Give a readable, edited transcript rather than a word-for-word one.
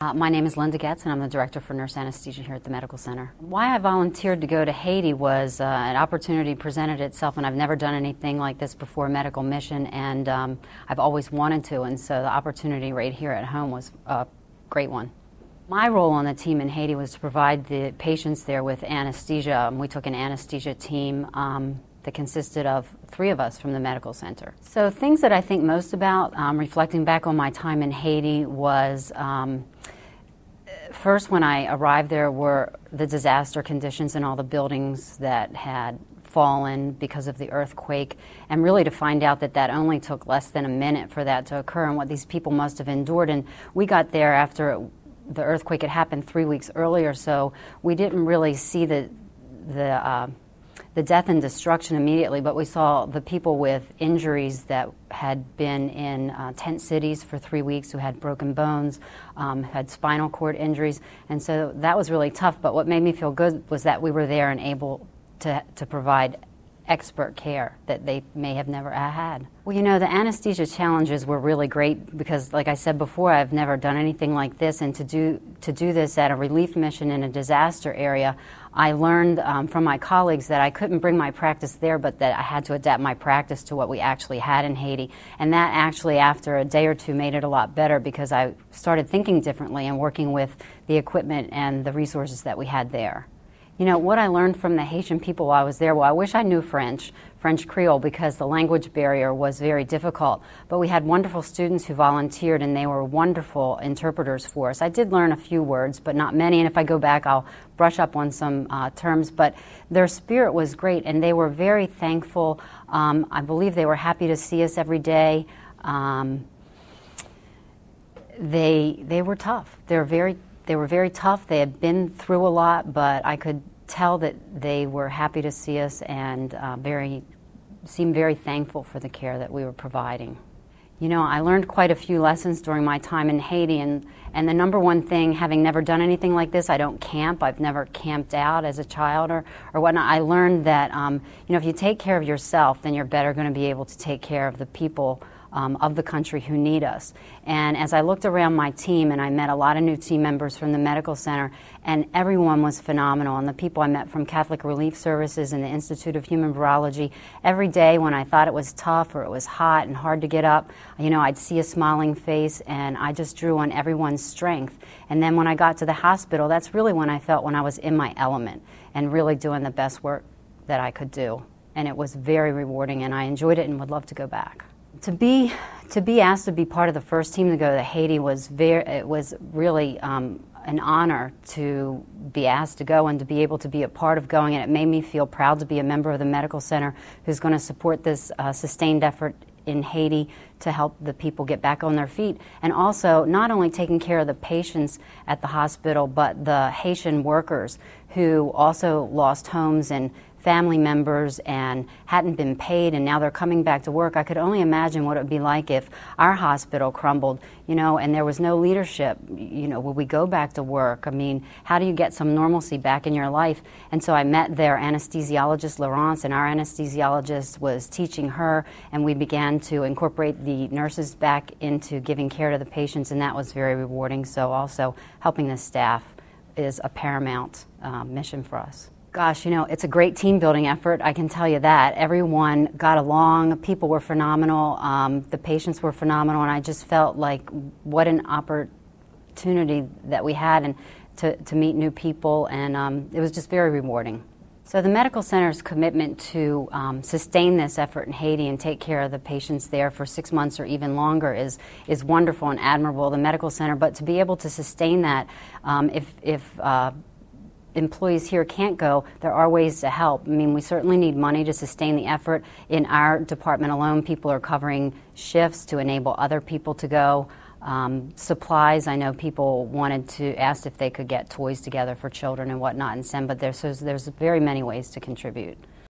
My name is Linda Goetz, and I'm the Director for Nurse Anesthesia here at the Medical Center. Why I volunteered to go to Haiti was an opportunity presented itself, and I've never done anything like this before, a medical mission, and I've always wanted to, and so the opportunity right here at home was a great one. My role on the team in Haiti was to provide the patients there with anesthesia. We took an anesthesia team that consisted of 3 of us from the medical center. So things that I think most about, reflecting back on my time in Haiti, was first, when I arrived there, were the disaster conditions in all the buildings that had fallen because of the earthquake, and really to find out that that only took less than a minute for that to occur and what these people must have endured. And we got there after the earthquake had happened 3 weeks earlier, so we didn't really see the death and destruction immediately, but we saw the people with injuries that had been in tent cities for 3 weeks, who had broken bones, had spinal cord injuries, and so that was really tough. But what made me feel good was that we were there and able to provide expert care that they may have never had. Well, you know, the anesthesia challenges were really great because, like I said before, I've never done anything like this, and to do this at a relief mission in a disaster area, I learned from my colleagues that I couldn't bring my practice there, but that I had to adapt my practice to what we actually had in Haiti. And that actually, after a day or two, made it a lot better because I started thinking differently and working with the equipment and the resources that we had there. You know, what I learned from the Haitian people while I was there, well, I wish I knew French Creole, because the language barrier was very difficult. But we had wonderful students who volunteered, and they were wonderful interpreters for us. I did learn a few words, but not many, and if I go back, I'll brush up on some terms. But their spirit was great, and they were very thankful. I believe they were happy to see us every day. They were tough. They were very tough. They had been through a lot, but I could tell that they were happy to see us and seemed very thankful for the care that we were providing. You know, I learned quite a few lessons during my time in Haiti, and the number one thing, having never done anything like this, I don't camp. I've never camped out as a child or whatnot. I learned that, you know, if you take care of yourself, then you're better going to be able to take care of the people of the country who need us. And as I looked around my team, and I met a lot of new team members from the medical center, and everyone was phenomenal. And the people I met from Catholic Relief Services and the Institute of Human Virology, every day when I thought it was tough or it was hot and hard to get up, you know, I'd see a smiling face, and I just drew on everyone's strength. And then when I got to the hospital, that's really when I felt when I was in my element and really doing the best work that I could do. And it was very rewarding, and I enjoyed it and would love to go back. To be asked to be part of the first team to go to Haiti was really an honor to be asked to go and to be able to be a part of going, and it made me feel proud to be a member of the medical center who's going to support this sustained effort in Haiti to help the people get back on their feet, and also not only taking care of the patients at the hospital, but the Haitian workers who also lost homes and family members and hadn't been paid, and now they're coming back to work. I could only imagine what it would be like if our hospital crumbled, you know, and there was no leadership. You know, would we go back to work? I mean, how do you get some normalcy back in your life? And so I met their anesthesiologist, Laurence, and our anesthesiologist was teaching her, and we began to incorporate the nurses back into giving care to the patients, and that was very rewarding. So also helping the staff is a paramount mission for us. Gosh, you know, it's a great team building effort, I can tell you that. Everyone got along, people were phenomenal, the patients were phenomenal, and I just felt like what an opportunity that we had and to meet new people, and it was just very rewarding. So the medical center's commitment to sustain this effort in Haiti and take care of the patients there for 6 months or even longer is wonderful and admirable, the medical center, but to be able to sustain that, if employees here can't go, there are ways to help. I mean, we certainly need money to sustain the effort. In our department alone, people are covering shifts to enable other people to go. Supplies, I know people asked if they could get toys together for children and whatnot and send, but there's very many ways to contribute.